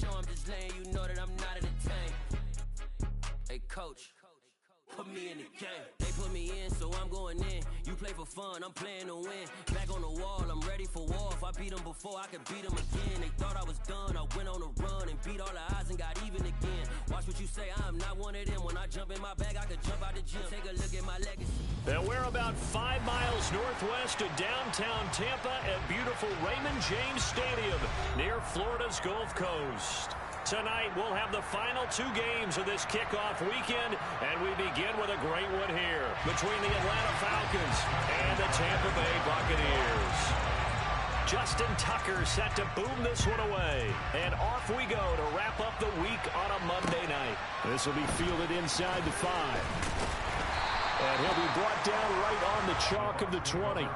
show, I'm just letting you know that I'm not entertained. Hey, coach, put me in the game. They put me in, so I'm going in. You play for fun, I'm playing to win. Back on the wall, I'm ready for war. If I beat them before, I could beat them again. They thought I was done, I went on a run and beat all the odds and got even again. Watch what you say, I'm not one of them. When I jump in my bag, I could jump out the gym. Take a look at my legacy. And we're about 5 miles northwest of downtown Tampa at beautiful Raymond James Stadium near Florida's Gulf Coast. Tonight, we'll have the final 2 games of this kickoff weekend, and we begin with a great one here between the Atlanta Falcons and the Tampa Bay Buccaneers. Justin Tucker set to boom this one away, and off we go to wrap up the week on a Monday night. This will be fielded inside the 5, and he'll be brought down right on the chalk of the 20.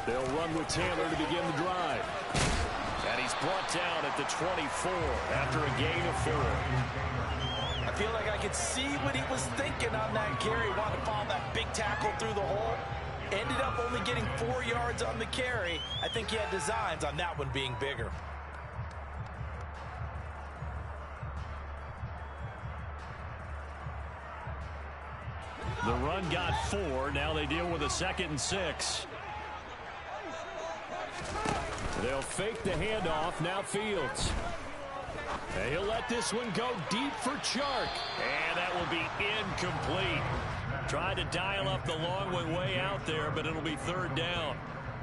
They'll run with Taylor to begin the drive. And he's brought down at the 24 after a gain of 4. I feel like I could see what he was thinking on that carry. Wanted to follow that big tackle through the hole. Ended up only getting 4 yards on the carry. I think he had designs on that one being bigger. The run got 4. Now they deal with a 2nd and 6. They'll fake the handoff. Now Fields. And he'll let this one go deep for Chark. And that will be incomplete. Tried to dial up the long way out there, but it'll be 3rd down.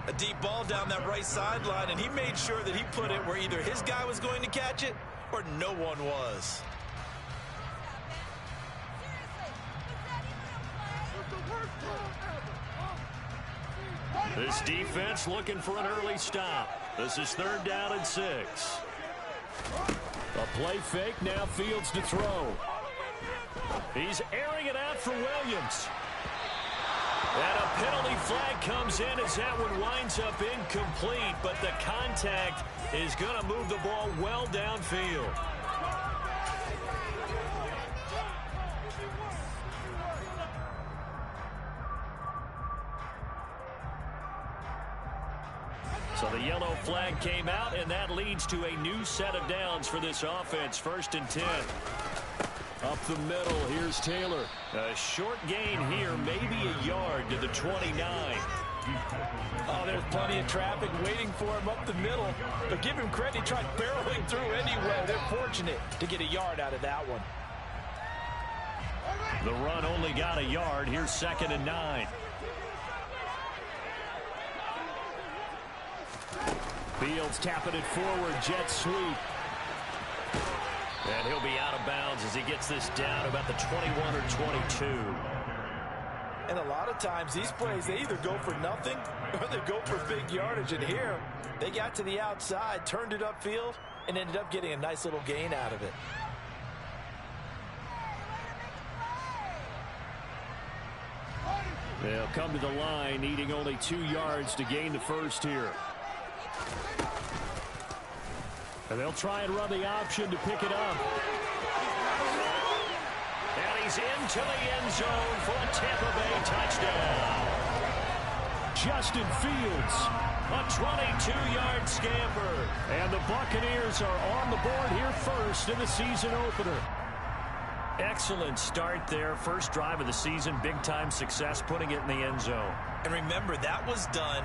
A deep ball down that right sideline, and he made sure that he put it where either his guy was going to catch it or no one was. This defense looking for an early stop. This is 3rd down and 6. A play fake, now Fields to throw. He's airing it out for Williams. And a penalty flag comes in as that one winds up incomplete, but the contact is going to move the ball well downfield. So the yellow flag came out, and that leads to a new set of downs for this offense. 1st and 10. Up the middle, here's Taylor. A short gain here, maybe a yard to the 29. Oh, there's plenty of traffic waiting for him up the middle. But give him credit, he tried barreling through anyway. They're fortunate to get a yard out of that one. The run only got a yard. Here's 2nd and 9. Fields tapping it forward, jet sweep. And he'll be out of bounds as he gets this down about the 21 or 22. And a lot of times these plays, they either go for nothing or they go for big yardage. And here, they got to the outside, turned it upfield, and ended up getting a nice little gain out of it. They'll come to the line, needing only 2 yards to gain the 1st here. And they'll try and run the option to pick it up. And he's into the end zone for a Tampa Bay touchdown. Justin Fields, a 22-yard scamper. And the Buccaneers are on the board here first in the season opener. Excellent start there. First drive of the season, big-time success, putting it in the end zone. And remember, that was done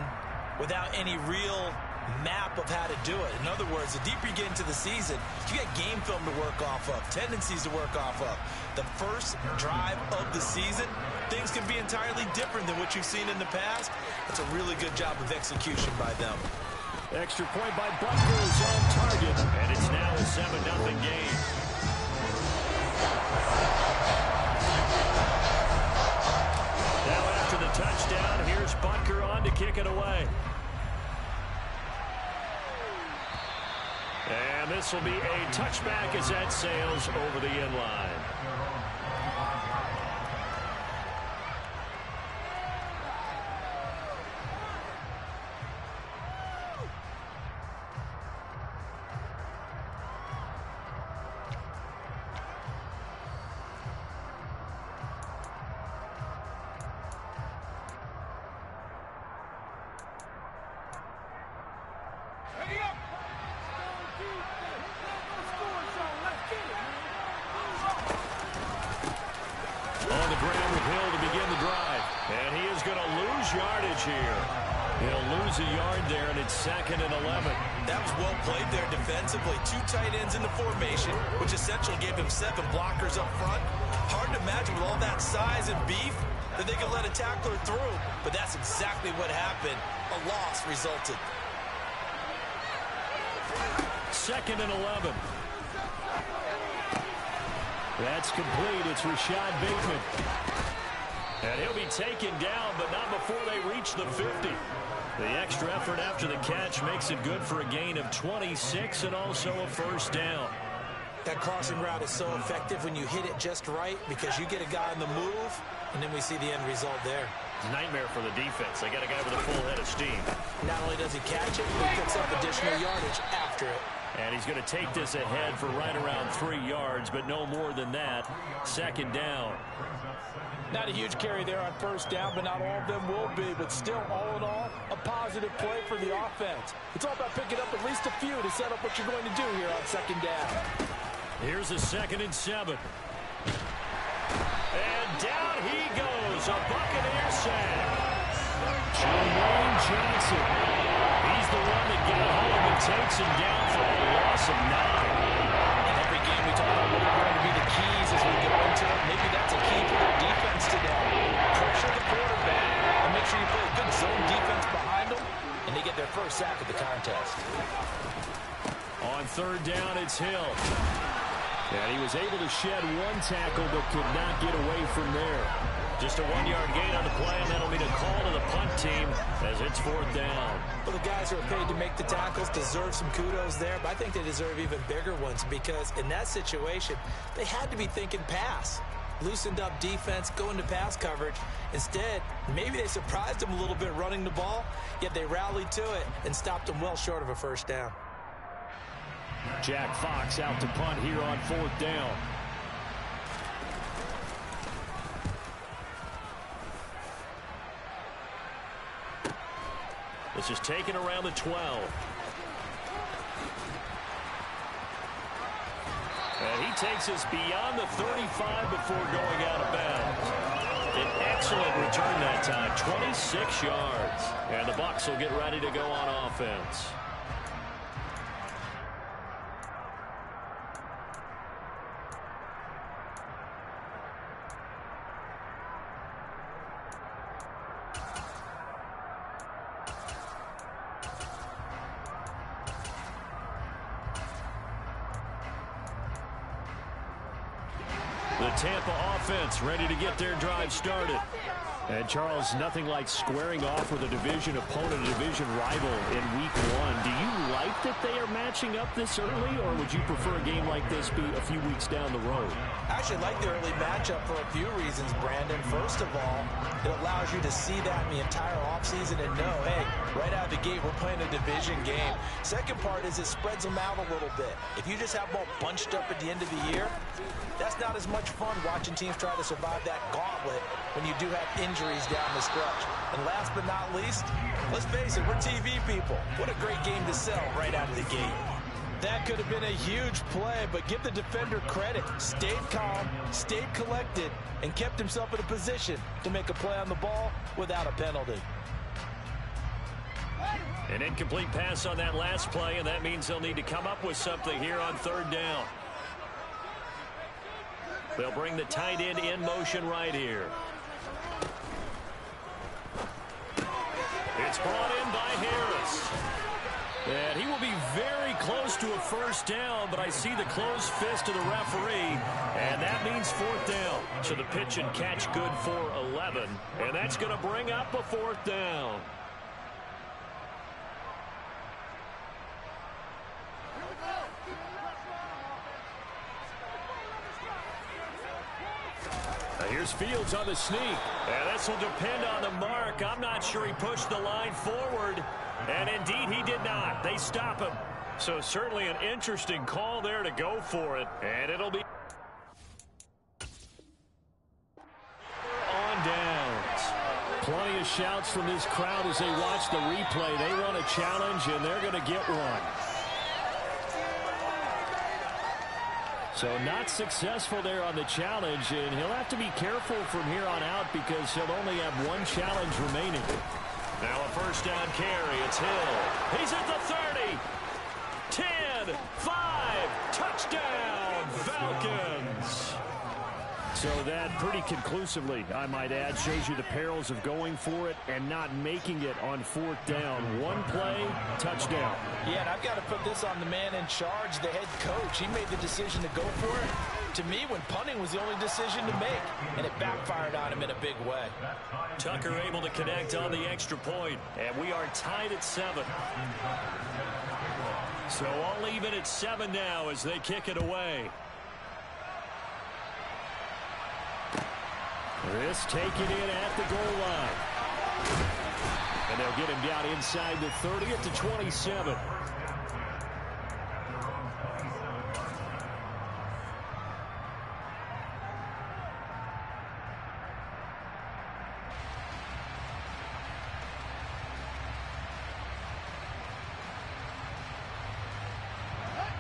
without any real map of how to do it. In other words, the deeper you get into the season, you get game film to work off of, tendencies to work off of. The first drive of the season, things can be entirely different than what you've seen in the past. That's a really good job of execution by them. Extra point by Butker is on target, and it's now a 7-0 game. Now after the touchdown, here's Butker on to kick it away. And this will be a touchback as that sails over the end line. start with Hill to begin the drive. And he is going to lose yardage here. He'll lose a yard there, and it's 2nd and 11. That was well played there defensively. 2 tight ends in the formation, which essentially gave him 7 blockers up front. Hard to imagine with all that size and beef that they could let a tackler through, but that's exactly what happened. A loss resulted. 2nd and 11. That's complete. It's Rashad Bateman. And he'll be taken down, but not before they reach the 50. The extra effort after the catch makes it good for a gain of 26 and also a first down. That crossing route is so effective when you hit it just right because you get a guy on the move, and then we see the end result there. It's a nightmare for the defense. They got a guy with a full head of steam. Not only does he catch it, but he picks up additional yardage after it. And he's going to take this ahead for right around 3 yards, but no more than that. 2nd down. Not a huge carry there on first down, but not all of them will be. But still, all in all, a positive play for the offense. It's all about picking up at least a few to set up what you're going to do here on 2nd down. Here's a 2nd and 7. And down he goes, a Buccaneer sack. Jermaine Johnson. He's the one that got home and takes him down for a loss of 9. In every game we talk about what are going to be the keys as we go into it. Maybe that's a key for their defense today. Pressure the quarterback and make sure you play a good zone defense behind them, and they get their first sack of the contest. On 3rd down, it's Hill. And he was able to shed 1 tackle but could not get away from there. Just a 1-yard gain on the play, and that'll mean a call to the punt team as it's 4th down. Well, the guys who are paid to make the tackles deserve some kudos there, but I think they deserve even bigger ones because in that situation, they had to be thinking pass. Loosened up defense, going to pass coverage. Instead, maybe they surprised them a little bit running the ball, yet they rallied to it and stopped them well short of a first down. Jack Fox out to punt here on 4th down. This is taken around the 12. And he takes us beyond the 35 before going out of bounds. An excellent return that time, 26 yards. And the Bucs will get ready to go on offense. The Tampa offense ready to get their drive started. And, Charles, nothing like squaring off with a division opponent, a division rival in Week 1. Do you like that they are matching up this early, or would you prefer a game like this be a few weeks down the road? I actually like the early matchup for a few reasons, Brandon. First of all, it allows you to see that in the entire offseason and know, hey, right out of the gate, we're playing a division game. Second part is it spreads them out a little bit. If you just have them all bunched up at the end of the year, that's not as much fun watching teams try to survive that gauntlet when you do have injuries down the stretch. And last but not least, let's face it, we're TV people. What a great game to sell right out of the gate. That could have been a huge play, but give the defender credit. Stayed calm, stayed collected, and kept himself in a position to make a play on the ball without a penalty. An incomplete pass on that last play, and that means they'll need to come up with something here on 3rd down. They'll bring the tight end in motion right here. It's brought in by Harris. And he will be very close to a first down, but I see the closed fist of the referee, and that means 4th down. So the pitch and catch good for 11, and that's going to bring up a 4th down. Here's Fields on the sneak. And this will depend on the mark. I'm not sure he pushed the line forward. And indeed, he did not. They stop him. So certainly an interesting call there to go for it. And it'll be on downs. Plenty of shouts from this crowd as they watch the replay. They run a challenge, and they're going to get one. So not successful there on the challenge, and he'll have to be careful from here on out because he'll only have one challenge remaining. Now a first down carry. It's Hill. He's at the 30. 10, 5, touchdown, Falcons. So that pretty conclusively, I might add, shows you the perils of going for it and not making it on fourth down. One play, touchdown. Yeah, and I've got to put this on the man in charge, the head coach. He made the decision to go for it. To me, when punting was the only decision to make, and it backfired on him in a big way. Tucker able to connect on the extra point, and we are tied at 7. So all even at 7 now as they kick it away. This taken in at the goal line. And they'll get him down inside the 30 at the 27.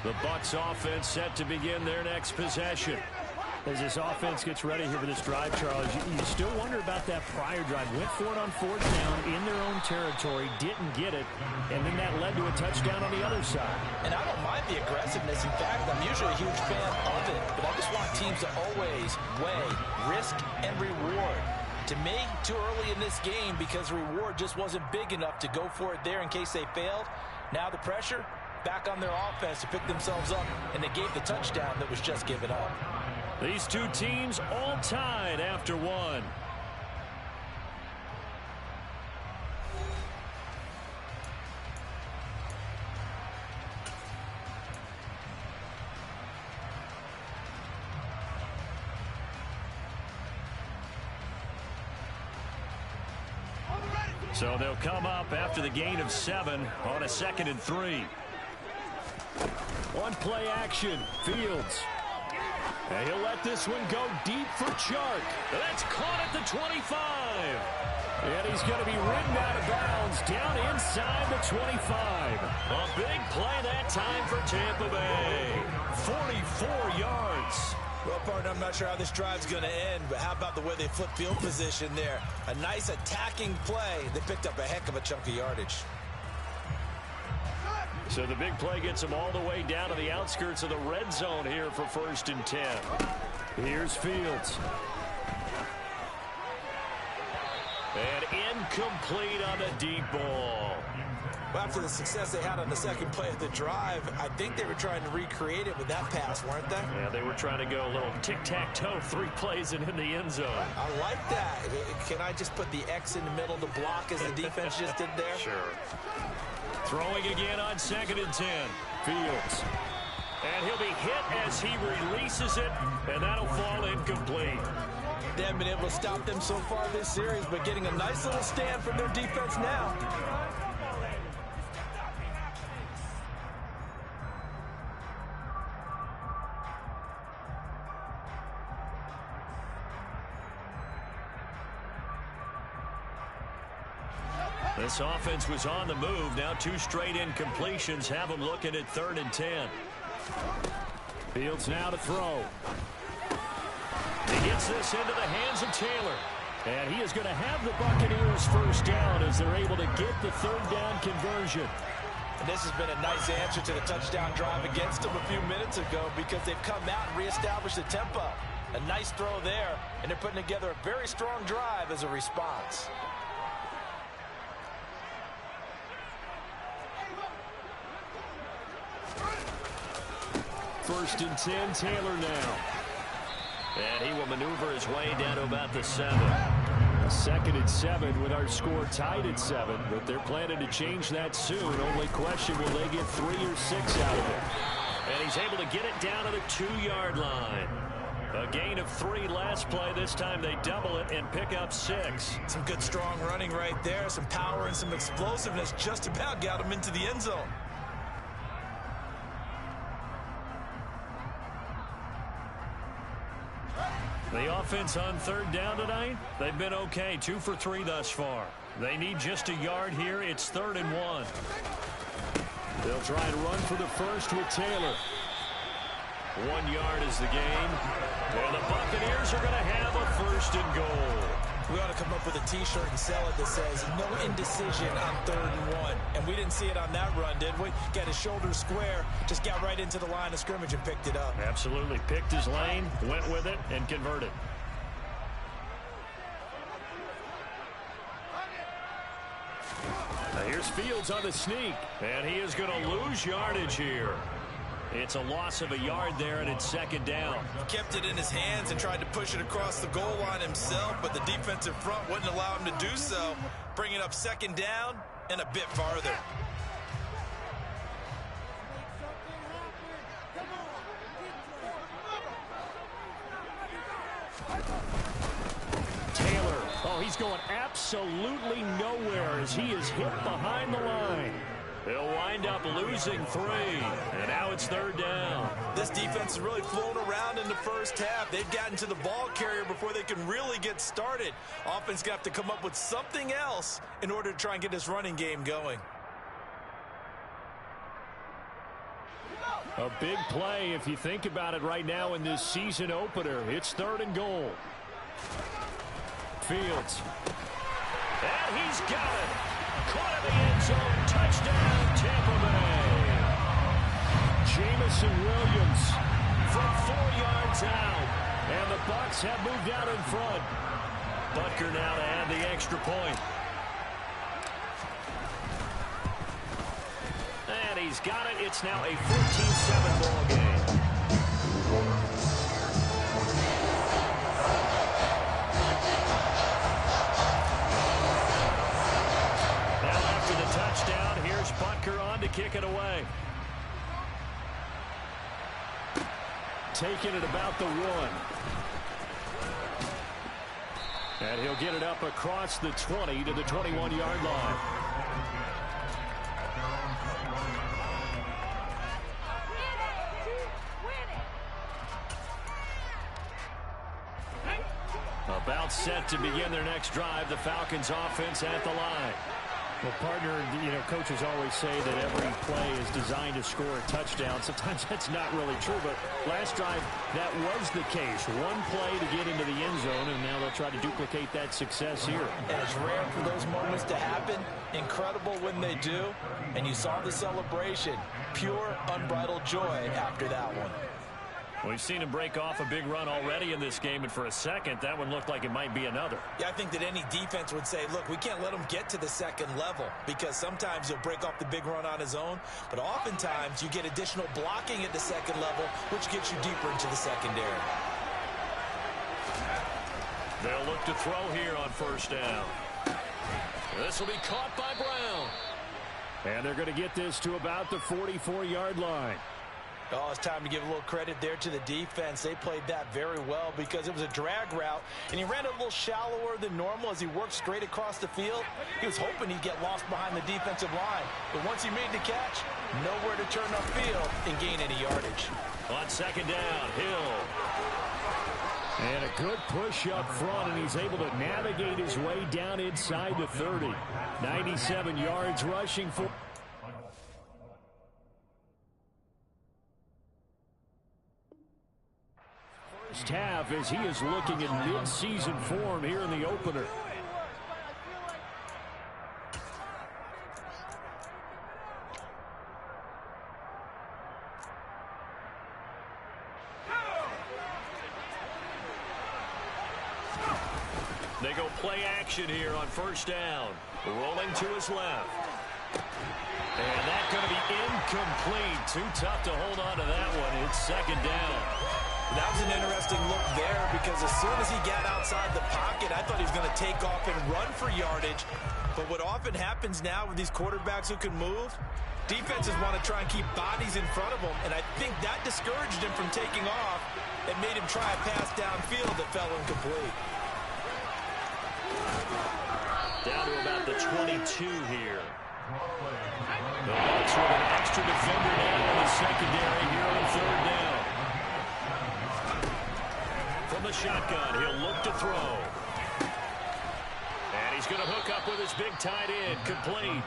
The Bucs offense set to begin their next possession. As this offense gets ready here for this drive, Charles, you still wonder about that prior drive. Went for it on fourth down in their own territory, didn't get it, and then that led to a touchdown on the other side. And I don't mind the aggressiveness. In fact, I'm usually a huge fan of it, but I just want teams to always weigh risk and reward. To me, too early in this game because reward just wasn't big enough to go for it there in case they failed. Now the pressure back on their offense to pick themselves up, and they gave the touchdown that was just given up. These two teams all tied after one. So they'll come up after the gain of 7 on a 2nd and 3. One play action. Fields. And he'll let this one go deep for Chark. That's caught at the 25. And he's going to be ridden out of bounds down inside the 25. A big play that time for Tampa Bay. 44 yards. Well, partner, I'm not sure how this drive's going to end, but how about the way they flip field position there? A nice attacking play. They picked up a heck of a chunk of yardage. So the big play gets them all the way down to the outskirts of the red zone here for 1st and 10. Here's Fields. And incomplete on the deep ball. Well, after the success they had on the second play of the drive, I think they were trying to recreate it with that pass, weren't they? Yeah, they were trying to go a little tic-tac-toe, 3 plays and in the end zone. I like that. Can I just put the X in the middle to block as the defense just did there? Sure. Throwing again on 2nd and 10. Fields. And he'll be hit as he releases it, and that'll fall incomplete. They haven't been able to stop them so far this series, but getting a nice little stand from their defense now. This offense was on the move. Now 2 straight incompletions have them looking at 3rd and 10. Fields now to throw. He gets this into the hands of Taylor. And he is going to have the Buccaneers first down as they're able to get the 3rd down conversion. And this has been a nice answer to the touchdown drive against them a few minutes ago because they've come out and reestablished the tempo. A nice throw there, and they're putting together a very strong drive as a response. 1st and 10, Taylor now. And he will maneuver his way down to about the 7. 2nd and 7 with our score tied at 7, but they're planning to change that soon. Only question, will they get 3 or 6 out of it? And he's able to get it down to the 2-yard line. A gain of 3 last play. This time they double it and pick up 6. Some good strong running right there. Some power and some explosiveness just about got him into the end zone. The offense on 3rd down tonight, they've been okay. 2 for 3 thus far. They need just a yard here. It's 3rd and 1. They'll try and run for the first with Taylor. 1 yard is the gain. And the Buccaneers are going to have a 1st and goal. We ought to come up with a T-shirt and sell it that says, no indecision on 3rd and 1. And we didn't see it on that run, did we? Got his shoulders square, just got right into the line of scrimmage and picked it up. Absolutely. Picked his lane, went with it, and converted. Now here's Fields on the sneak, and he is going to lose yardage here. It's a loss of a yard there, and it's 2nd down. He kept it in his hands and tried to push it across the goal line himself, but the defensive front wouldn't allow him to do so, bringing up 2nd down and a bit farther. Taylor, oh, he's going absolutely nowhere as he is hit behind the line. They'll wind up losing 3, and now it's 3rd down. This defense has really flown around in the first half. They've gotten to the ball carrier before they can really get started. Offense got to come up with something else in order to try and get this running game going. A big play if you think about it right now in this season opener. It's 3rd and goal. Fields. And he's got it. Caught in the end zone. Touchdown, Tampa Bay. Jamison Williams from 4 yards out. And the Bucs have moved out in front. Butker now to add the extra point. And he's got it. It's now a 14-7 ball game. Touchdown. Here's Butker on to kick it away. Taking it about the 1. And he'll get it up across the 20 to the 21-yard line. About set to begin their next drive. The Falcons offense at the line. Well, partner, coaches always say that every play is designed to score a touchdown. Sometimes that's not really true, but last drive, that was the case. One play to get into the end zone, and now they'll try to duplicate that success here. And it's rare for those moments to happen. Incredible when they do. And you saw the celebration. Pure, unbridled joy after that one. We've seen him break off a big run already in this game, and for a second, that one looked like it might be another. Yeah, I think that any defense would say, look, we can't let him get to the 2nd level, because sometimes he'll break off the big run on his own, but oftentimes you get additional blocking at the 2nd level, which gets you deeper into the secondary. They'll look to throw here on 1st down. This will be caught by Brown. And they're going to get this to about the 44-yard line. Oh, it's time to give a little credit there to the defense. They played that very well because it was a drag route, and he ran it a little shallower than normal as he worked straight across the field. He was hoping he'd get lost behind the defensive line, but once he made the catch, nowhere to turn upfield and gain any yardage. On 2nd down, Hill. And a good push up front, and he's able to navigate his way down inside the 30. 97 yards rushing for... First half as he is looking in mid-season form here in the opener. They go play action here on 1st down. Rolling to his left. And that's going to be incomplete. Too tough to hold on to that one. It's 2nd down. That was an interesting look there because as soon as he got outside the pocket, I thought he was going to take off and run for yardage. But what often happens now with these quarterbacks who can move, defenses want to try and keep bodies in front of them, and I think that discouraged him from taking off and made him try a pass downfield that fell incomplete. Down to about the 22 here. The Bucs with an extra defender now in the secondary here on 3rd down. From the shotgun, he'll look to throw. And he's going to hook up with his big tight end, complete.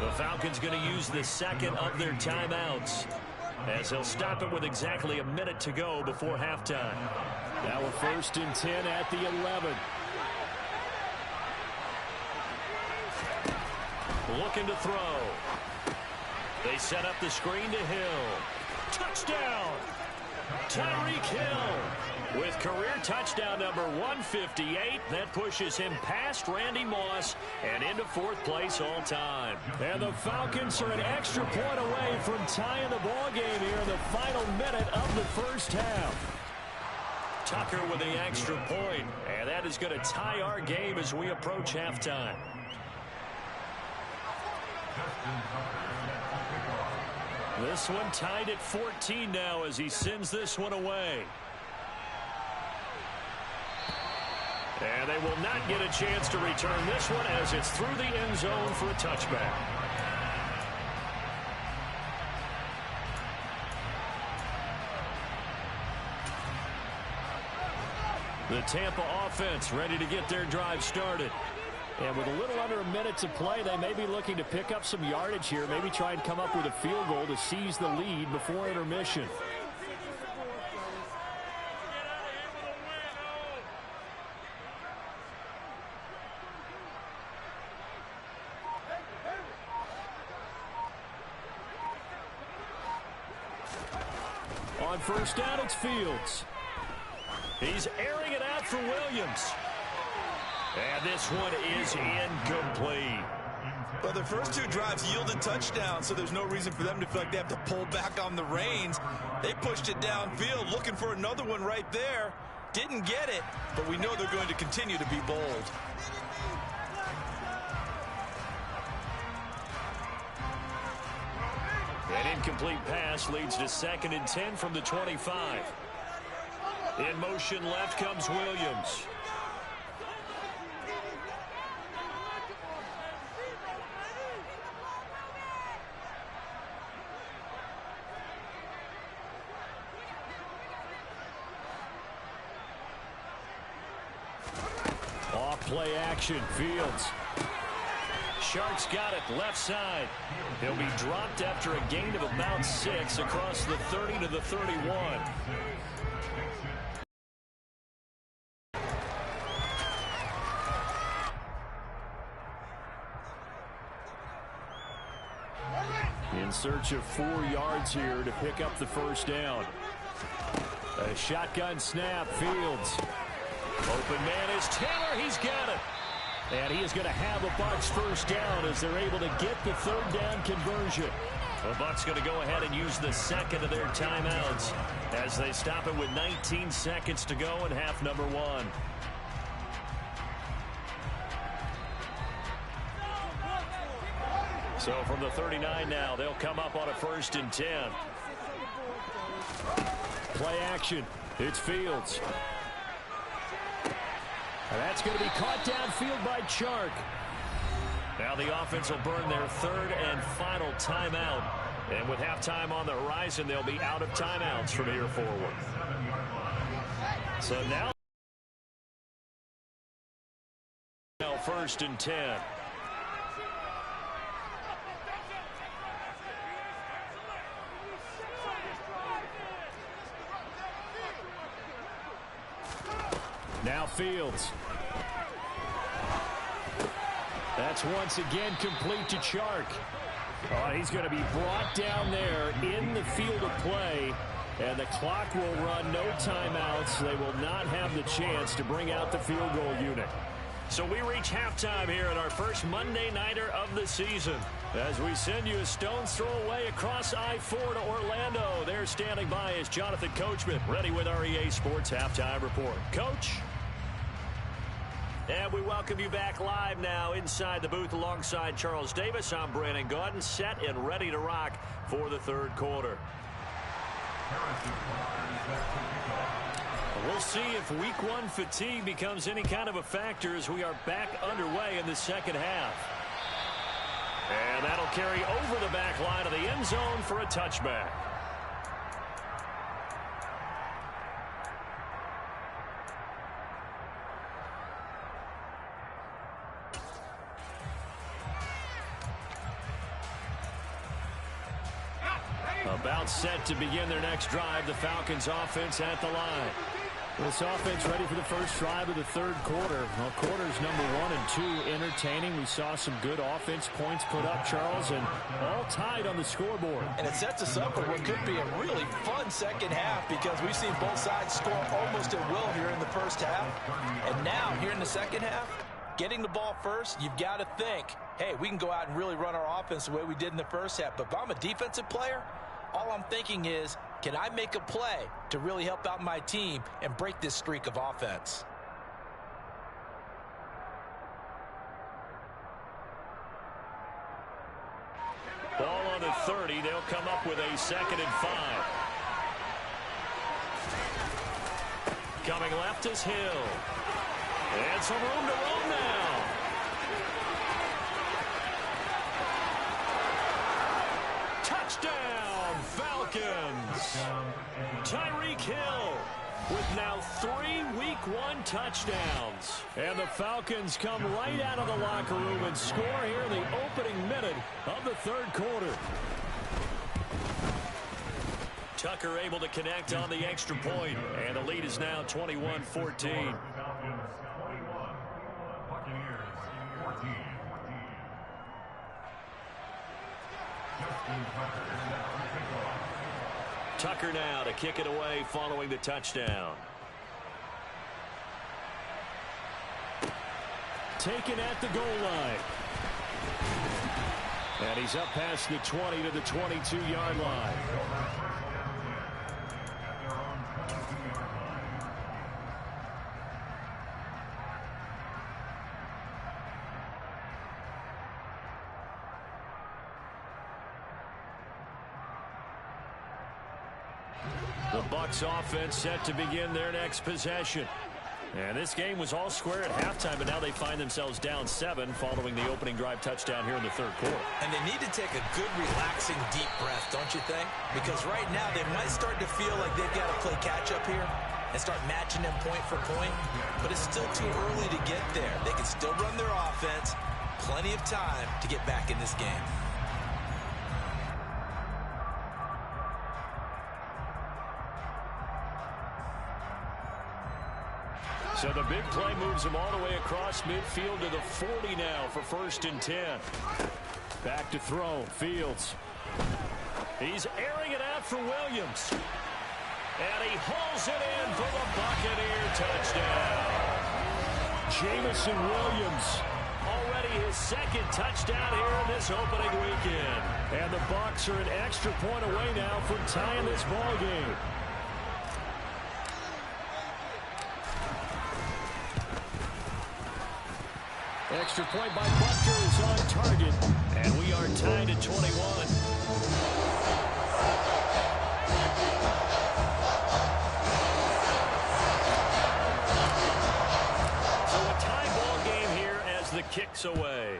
The Falcons going to use the 2nd of their timeouts. as they'll stop it with exactly a minute to go before halftime. Now we're 1st and 10 at the 11. Looking to throw. They set up the screen to Hill. Touchdown! Tyreek Hill with career touchdown number 158. That pushes him past Randy Moss and into 4th place all time. And the Falcons are an extra point away from tying the ball game here in the final minute of the first half. Tucker with the extra point, and that is going to tie our game as we approach halftime. This one tied at 14 now as he sends this one away. And they will not get a chance to return this one as it's through the end zone for a touchback. The Tampa offense ready to get their drive started. And with a little under a minute to play, they may be looking to pick up some yardage here, maybe try and come up with a field goal to seize the lead before intermission. On 1st down, it's Fields. He's airing it out for Williams. And this one is incomplete. But the first 2 drives yielded touchdowns, so there's no reason for them to feel like they have to pull back on the reins. They pushed it downfield, looking for another one right there. Didn't get it, but we know they're going to continue to be bold. An incomplete pass leads to 2nd and 10 from the 25. In motion left comes Williams. Play action, Fields. Sharks got it, left side. He'll be dropped after a gain of about 6 across the 30 to the 31. In search of 4 yards here to pick up the 1st down. A shotgun snap, Fields. Open man is Taylor. He's got it. And he is going to have a Bucs 1st down as they're able to get the 3rd down conversion. The Bucs going to go ahead and use the 2nd of their timeouts as they stop it with 19 seconds to go in half number 1. So from the 39 now, they'll come up on a 1st and 10. Play action. It's Fields. And that's going to be caught downfield by Chark. Now the offense will burn their 3rd and final timeout. And with halftime on the horizon, they'll be out of timeouts from here forward. So now 1st and 10. Now Fields. That's once again complete to Chark. Oh, he's going to be brought down there in the field of play. And the clock will run, no timeouts. They will not have the chance to bring out the field goal unit. So we reach halftime here at our first Monday Nighter of the season. As we send you a stone's throw away across I-4 to Orlando. There standing by is Jonathan Coachman, ready with our EA Sports Halftime Report. Coach? And we welcome you back live now inside the booth alongside Charles Davis. I'm Brandon Gaudin, set and ready to rock for the 3rd quarter. We'll see if week 1 fatigue becomes any kind of a factor as we are back underway in the 2nd half. And that'll carry over the back line of the end zone for a touchback. About set to begin their next drive. The Falcons offense at the line. This offense ready for the first drive of the third quarter. Well, quarters number 1 and 2 entertaining. We saw some good offense points put up, Charles, and all tied on the scoreboard. And it sets us up for what could be a really fun second half because we've seen both sides score almost at will here in the first half. And now, here in the second half, getting the ball first, you've got to think, hey, we can go out and really run our offense the way we did in the first half. But if I'm a defensive player, all I'm thinking is, can I make a play to really help out my team and break this streak of offense? Ball on the 30. They'll come up with a 2nd and 5. Coming left is Hill. And some room to roam now. Touchdown, Falcons. Tyreek Hill with now 3 Week 1 touchdowns. And the Falcons come right out of the locker room and score here in the opening minute of the third quarter. Tucker able to connect on the extra point, and the lead is now 21-14. Tucker now to kick it away following the touchdown. Taken at the goal line. And he's up past the 20 to the 22-yard line. The Bucs offense set to begin their next possession. And this game was all square at halftime, but now they find themselves down 7 following the opening drive touchdown here in the third quarter. And they need to take a good, relaxing, deep breath, don't you think? Because right now they might start to feel like they've got to play catch-up here and start matching them point for point. But it's still too early to get there. They can still run their offense. Plenty of time to get back in this game. So the big play moves him all the way across midfield to the 40 now for 1st and 10. Back to throw. Fields. He's airing it out for Williams. And he hauls it in for the Buccaneer touchdown. Jamison Williams. Already his 2nd touchdown here in this opening weekend. And the Bucs are an extra point away now from tying this ball game. Extra point by Butker is on target. And we are tied at 21. So a tie ball game here as the kick's away.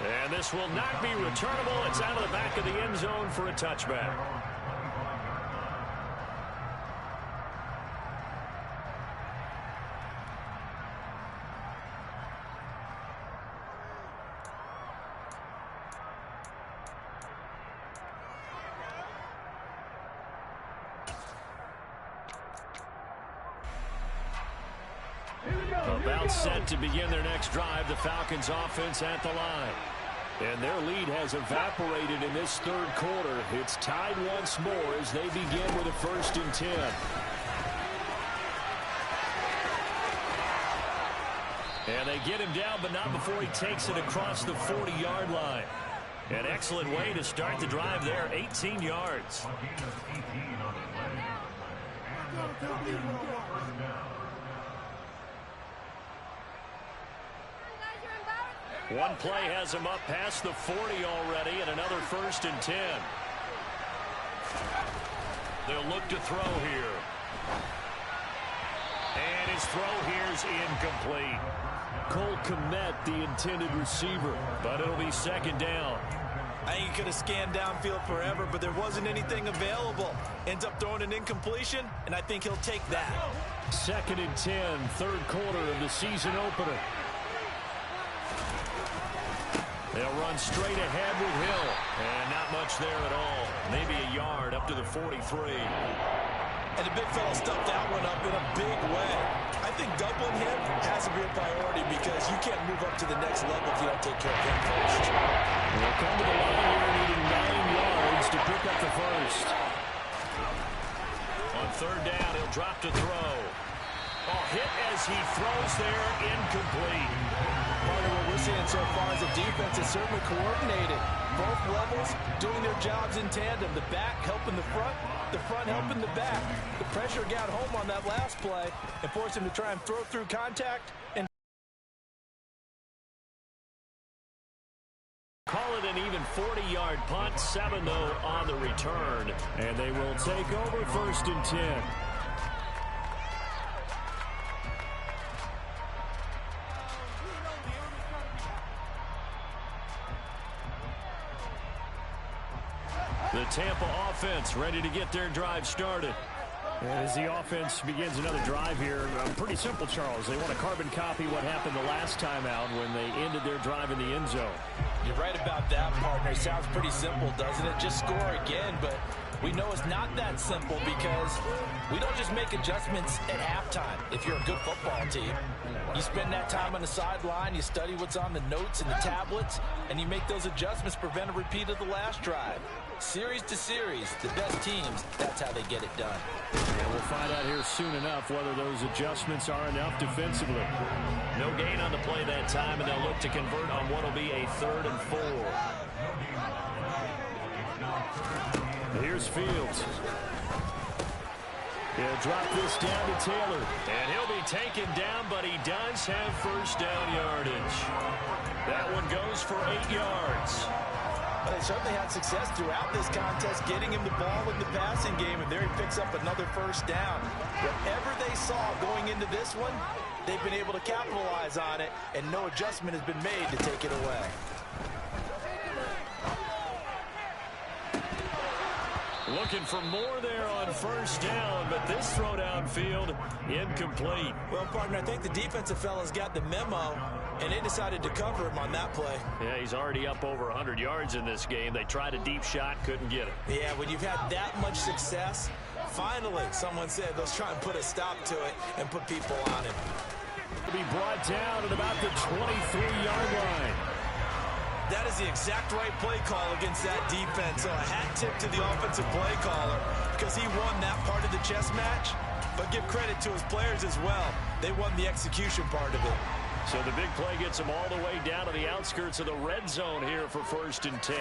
And this will not be returnable. It's out of the back of the end zone for a touchback. About set to begin their next drive. The Falcons offense at the line. And their lead has evaporated in this third quarter. It's tied once more as they begin with a 1st and 10. And they get him down, but not before he takes it across the 40-yard line. An excellent way to start the drive there, 18 yards. One play has him up past the 40 already, and another 1st and 10. They'll look to throw here. And his throw here's incomplete. Cole Kmet, the intended receiver, but it'll be 2nd down. I think he could have scanned downfield forever, but there wasn't anything available. Ends up throwing an incompletion, and I think he'll take that. 2nd and 10, third quarter of the season opener. They'll run straight ahead with Hill. And not much there at all. Maybe a yard up to the 43. And the big fella stuffed that one up in a big way. I think doubling him has to be a priority because you can't move up to the next level if you don't take care of him first. They'll come to the line here needing 9 yards to pick up the first. On third down, he'll drop to throw. Oh, hit as he throws there, incomplete. Part of what we're seeing so far is the defense is certainly coordinated. Both levels doing their jobs in tandem. The back helping the front helping the back. The pressure got home on that last play and forced him to try and throw through contact. And call it an even 40-yard punt, 7 though on the return. And they will take over first and 10. The Tampa offense ready to get their drive started. And as the offense begins another drive here, pretty simple, Charles. They want to carbon copy what happened the last time out when they ended their drive in the end zone. You're right about that, partner. It sounds pretty simple, doesn't it? Just score again, but we know it's not that simple because we don't just make adjustments at halftime if you're a good football team. You spend that time on the sideline, you study what's on the notes and the tablets, and you make those adjustments, prevent a repeat of the last drive. Series to series, the best teams, that's how they get it done. And we'll find out here soon enough whether those adjustments are enough defensively. No gain on the play that time, and they'll look to convert on what will be a 3rd and 4. Here's Fields. He'll drop this down to Taylor. And he'll be taken down, but he does have first down yardage. That one goes for 8 yards. They certainly had success throughout this contest, getting him the ball in the passing game, and there he picks up another first down. Whatever they saw going into this one, they've been able to capitalize on it, and no adjustment has been made to take it away. Looking for more there on first down, but this throw downfield, incomplete. Well, partner, I think the defensive fellas got the memo, and they decided to cover him on that play. Yeah, he's already up over 100 yards in this game. They tried a deep shot, couldn't get it. Yeah, when you've had that much success, finally, someone said, let's try and put a stop to it and put people on him. He'll be brought down at about the 23-yard line. That is the exact right play call against that defense. So a hat tip to the offensive play caller because he won that part of the chess match. But give credit to his players as well. They won the execution part of it. So the big play gets him all the way down to the outskirts of the red zone here for first and 10.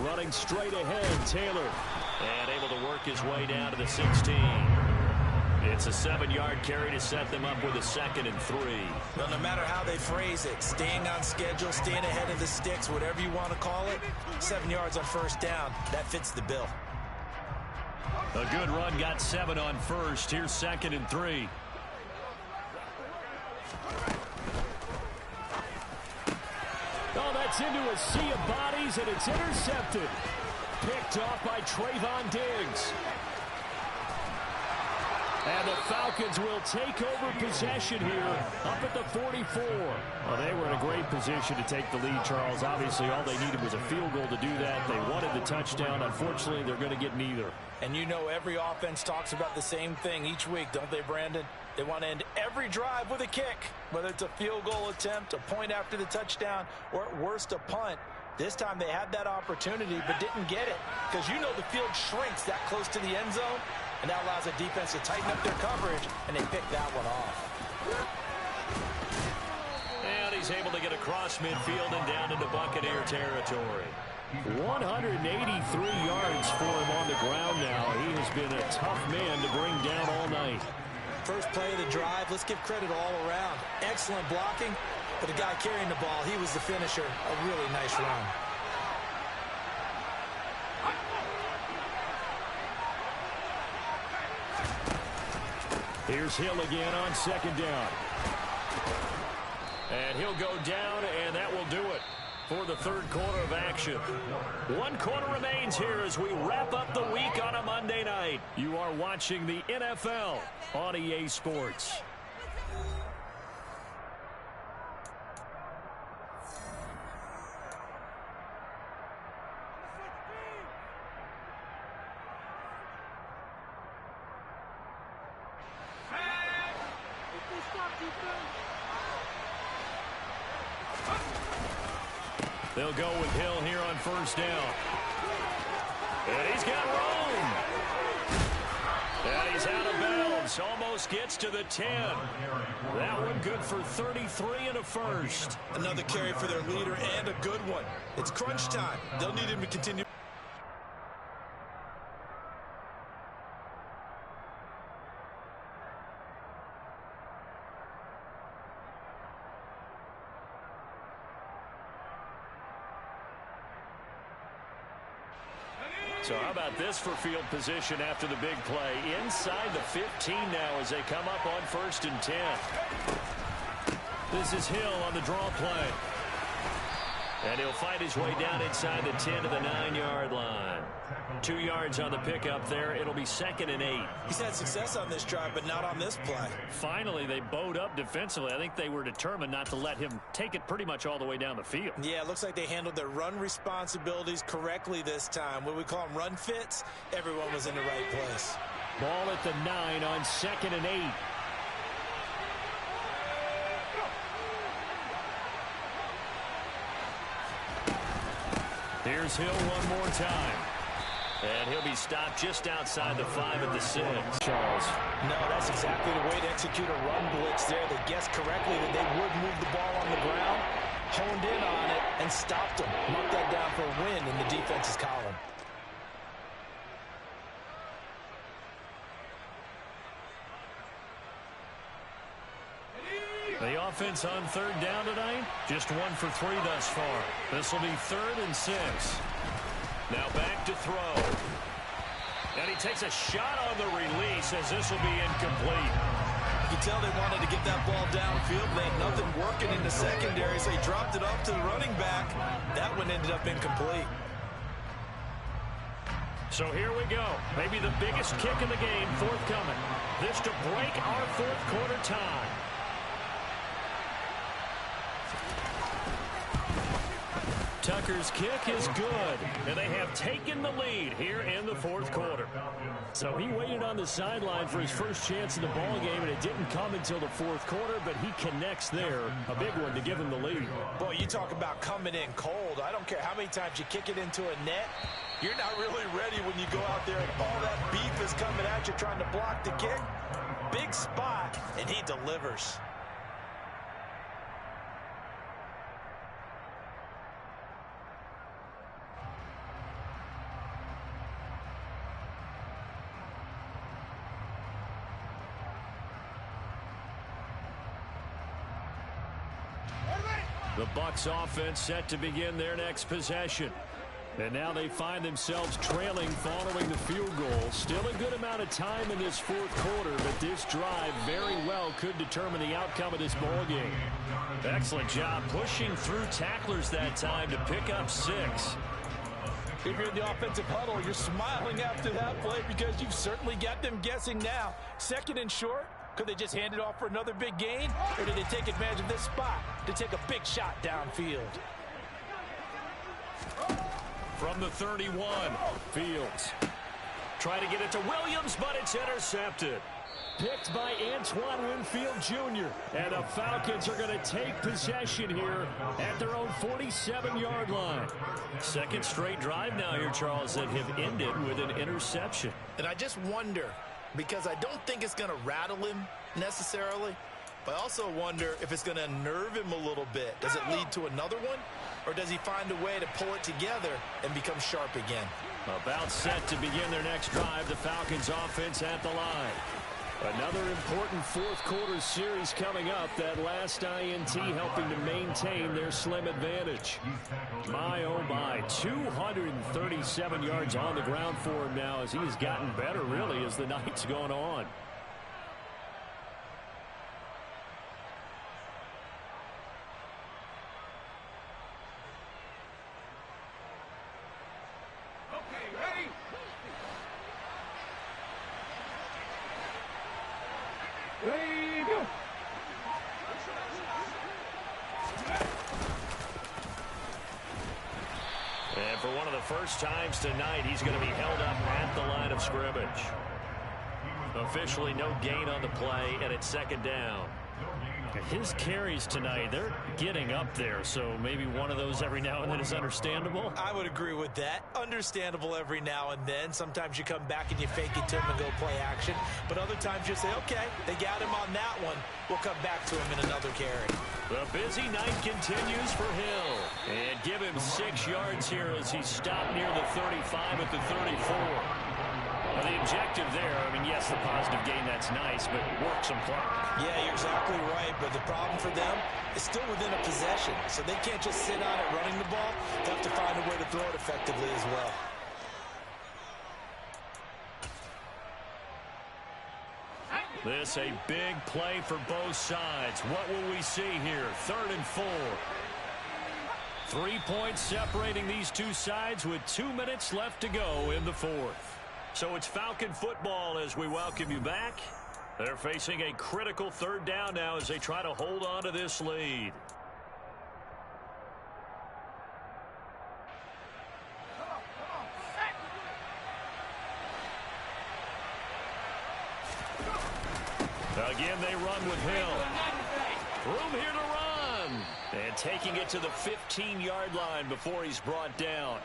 Running straight ahead, Taylor. And able to work his way down to the 16. It's a 7-yard carry to set them up with a 2nd and 3. Well, no matter how they phrase it, staying on schedule, staying ahead of the sticks, whatever you want to call it, 7 yards on first down, that fits the bill. A good run got 7 on first. Here's 2nd and 3. Oh, that's into a sea of bodies, and it's intercepted. Picked off by Trayvon Diggs. And the Falcons will take over possession here up at the 44. Well, they were in a great position to take the lead, Charles. Obviously, all they needed was a field goal to do that. They wanted the touchdown. Unfortunately, they're going to get neither. And you know every offense talks about the same thing each week, don't they, Brandon? They want to end every drive with a kick, whether it's a field goal attempt, a point after the touchdown, or at worst, a punt. This time they had that opportunity but didn't get it because you know the field shrinks that close to the end zone, and that allows the defense to tighten up their coverage, and they pick that one off. And he's able to get across midfield and down into Buccaneer territory. 183 yards for him on the ground now. He has been a tough man to bring down all night. First play of the drive, let's give credit all around. Excellent blocking, but the guy carrying the ball, he was the finisher. A really nice run. Here's Hill again on 2nd down. And he'll go down, and that will do it for the 3rd quarter of action. 1 quarter remains here as we wrap up the week on a Monday night. You are watching the NFL on EA Sports. They'll go with Hill here on first down. And he's got room. And he's out of bounds. Almost gets to the 10. That one good for 33 and a first. Another carry for their leader and a good one. It's crunch time. They'll need him to continue. So how about this for field position after the big play? Inside the 15 now as they come up on 1st and 10. This is Hill on the draw play. And he'll fight his way down inside the 10 to the 9-yard line. 2 yards on the pickup there. It'll be 2nd and 8. He's had success on this drive, but not on this play. Finally, they bowed up defensively. I think they were determined not to let him take it pretty much all the way down the field. Yeah, it looks like they handled their run responsibilities correctly this time. What we call them run fits, everyone was in the right place. Ball at the 9 on 2nd and 8. Here's Hill one more time. And he'll be stopped just outside the 5 at the 6. Charles. No, that's exactly the way to execute a run blitz there. They guessed correctly that they would move the ball on the ground, honed in on it, and stopped them. Marked that down for a win in the defense's column. The offense on 3rd down tonight, just 1 for 3 thus far. This will be 3rd and 6. Now back to throw. And he takes a shot on the release as this will be incomplete. You can tell they wanted to get that ball downfield. They had nothing working in the secondary, so he dropped it up to the running back. That one ended up incomplete. So here we go. Maybe the biggest kick in the game forthcoming. This to break our 4th quarter tie. Tucker's kick is good, and they have taken the lead here in the 4th quarter. So he waited on the sideline for his first chance in the ball game, and it didn't come until the 4th quarter, but he connects there. A big one to give him the lead. Boy, you talk about coming in cold. I don't care how many times you kick it into a net. You're not really ready when you go out there and all that beef is coming at you trying to block the kick. Big spot, and he delivers. The Bucs offense set to begin their next possession. And now they find themselves trailing following the field goal. Still a good amount of time in this 4th quarter, but this drive very well could determine the outcome of this ball game. Excellent job pushing through tacklers that time to pick up 6. If you're in the offensive huddle, you're smiling after that play because you've certainly got them guessing now. 2nd and short. Could they just hand it off for another big gain? Or did they take advantage of this spot to take a big shot downfield? From the 31, Fields. Try to get it to Williams, but it's intercepted. Picked by Antoine Winfield Jr. And the Falcons are going to take possession here at their own 47-yard line. 2nd straight drive now here, Charles, that have ended with an interception. And I just wonder, because I don't think it's going to rattle him necessarily, but I also wonder if it's going to unnerve him a little bit. Does it lead to another one, or does he find a way to pull it together and become sharp again? About set to begin their next drive, the Falcons offense at the line. Another important 4th quarter series coming up. That last INT helping to maintain their slim advantage. My, oh my, 237 yards on the ground for him now as he's gotten better, really, as the night's gone on. And for one of the first times tonight, he's going to be held up at the line of scrimmage. Officially no gain on the play, and it's second down. His carries tonight, they're getting up there, so maybe one of those every now and then is understandable. I would agree with that. Understandable every now and then. Sometimes you come back and you fake it to him and go play action. But other times you say, okay, they got him on that one. We'll come back to him in another carry. The busy night continues for Hill. And give him 6 yards here as he's stopped near the 35 at the 34. Well, the objective there, I mean, yes, the positive gain, that's nice, but work some clock. Yeah, you're exactly right, but the problem for them is still within a possession, so they can't just sit on it running the ball. They have to find a way to throw it effectively as well. This a big play for both sides. What will we see here? 3rd and 4. 3 points separating these two sides with 2 minutes left to go in the 4th. So it's Falcon football as we welcome you back. They're facing a critical 3rd down now as they try to hold on to this lead. Again, they run with Hill. Room here to run. And taking it to the 15-yard line before he's brought down.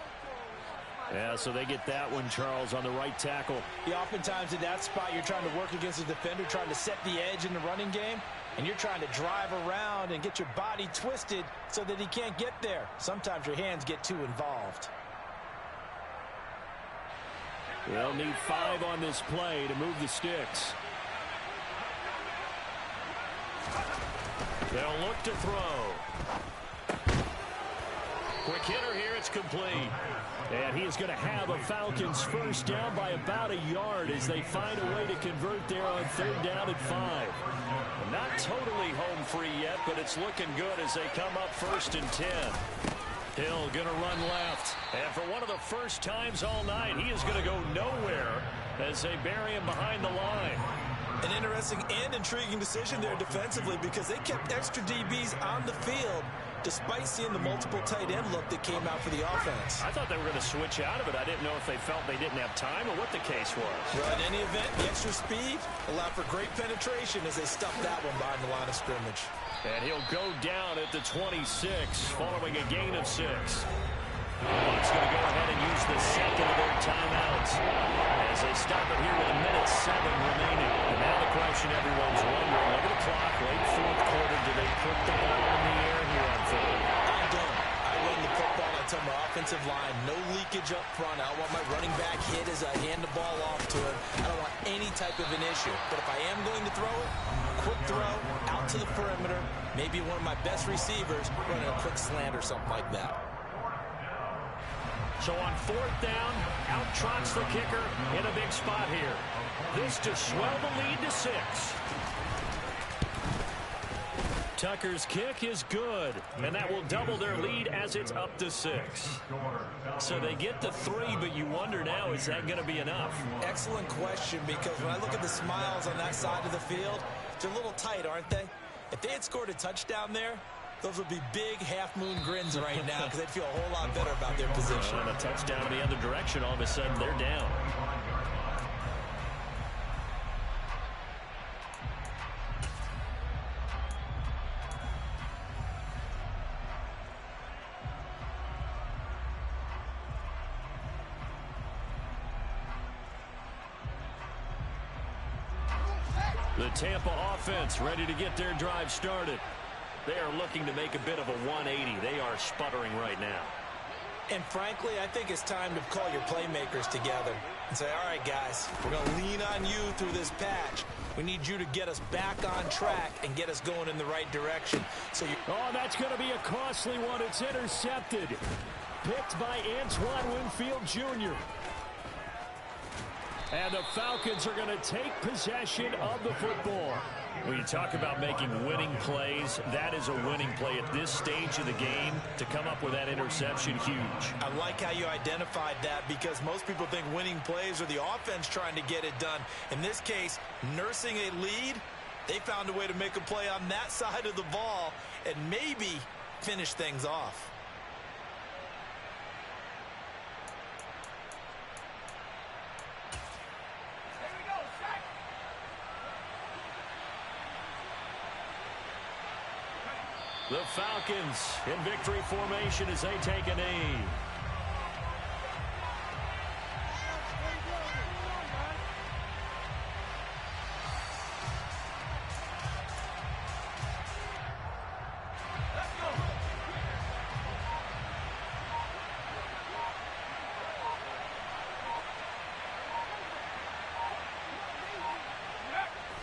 Yeah, so they get that one, Charles, on the right tackle. Yeah, oftentimes in that spot, you're trying to work against a defender, trying to set the edge in the running game, and you're trying to drive around and get your body twisted so that he can't get there. Sometimes your hands get too involved. They'll need 5 on this play to move the sticks. They'll look to throw. Quick hitter here, it's complete. And he is going to have a Falcons first down by about a yard as they find a way to convert there on 3rd down and 5. Not totally home free yet, but it's looking good as they come up 1st and 10. Hill going to run left. And for one of the first times all night, he is going to go nowhere as they bury him behind the line. An interesting and intriguing decision there defensively because they kept extra DBs on the field despite seeing the multiple tight end look that came out for the offense. I thought they were going to switch out of it. I didn't know if they felt they didn't have time or what the case was. Well, in any event, the extra speed allowed for great penetration as they stuffed that one behind the line of scrimmage. And he'll go down at the 26 following a gain of 6. Bucks going to go ahead and use the second of their timeouts as they stop it here with 1:07 remaining. And now the question everyone's wondering, look at the clock, late 4th quarter, do they put the ball in the air here on 3rd? I don't. I run the football. I tell my offensive line, no leakage up front. I don't want my running back hit as I hand the ball off to him. I don't want any type of an issue. But if I am going to throw it, quick throw, out to the perimeter, maybe one of my best receivers running a quick slant or something like that. So on 4th down, out trots the kicker in a big spot here. This to swell the lead to 6. Tucker's kick is good, and that will double their lead as it's up to 6. So they get the 3, but you wonder now, is that going to be enough? Excellent question, because when I look at the smiles on that side of the field, they're a little tight, aren't they? If they had scored a touchdown there, those would be big half-moon grins right now because they'd feel a whole lot better about their position. And a touchdown the other direction, all of a sudden they're down. The Tampa offense ready to get their drive started. They are looking to make a bit of a 180. They are sputtering right now. And frankly, I think it's time to call your playmakers together and say, all right, guys, we're going to lean on you through this patch. We need you to get us back on track and get us going in the right direction. Oh, that's going to be a costly one. It's intercepted. Picked by Antoine Winfield Jr. And the Falcons are going to take possession of the football. When you talk about making winning plays, that is a winning play at this stage of the game. To come up with that interception, huge. I like how you identified that because most people think winning plays are the offense trying to get it done. In this case, nursing a lead, they found a way to make a play on that side of the ball and maybe finish things off. The Falcons in victory formation as they take a knee.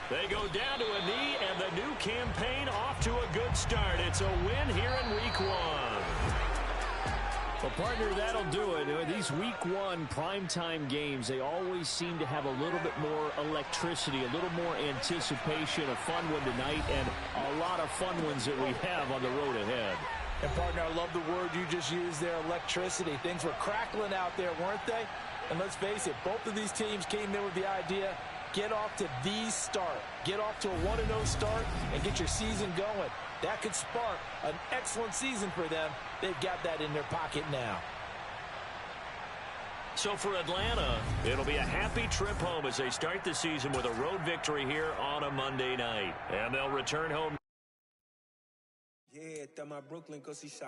They go down to a knee, and the new campaign off to a good start. It's a win here in Week 1. Well, partner, that'll do it. These Week 1 primetime games, they always seem to have a little bit more electricity, a little more anticipation, a fun one tonight, and a lot of fun ones that we have on the road ahead. And, partner, I love the word you just used there, electricity. Things were crackling out there, weren't they? And let's face it, both of these teams came in with the idea, get off to the start. Get off to a 1-0 start and get your season going. That could spark an excellent season for them. They've got that in their pocket now. So for Atlanta, it'll be a happy trip home as they start the season with a road victory here on a Monday night. And they'll return home. Yeah, my Brooklyn, 'cause he shot.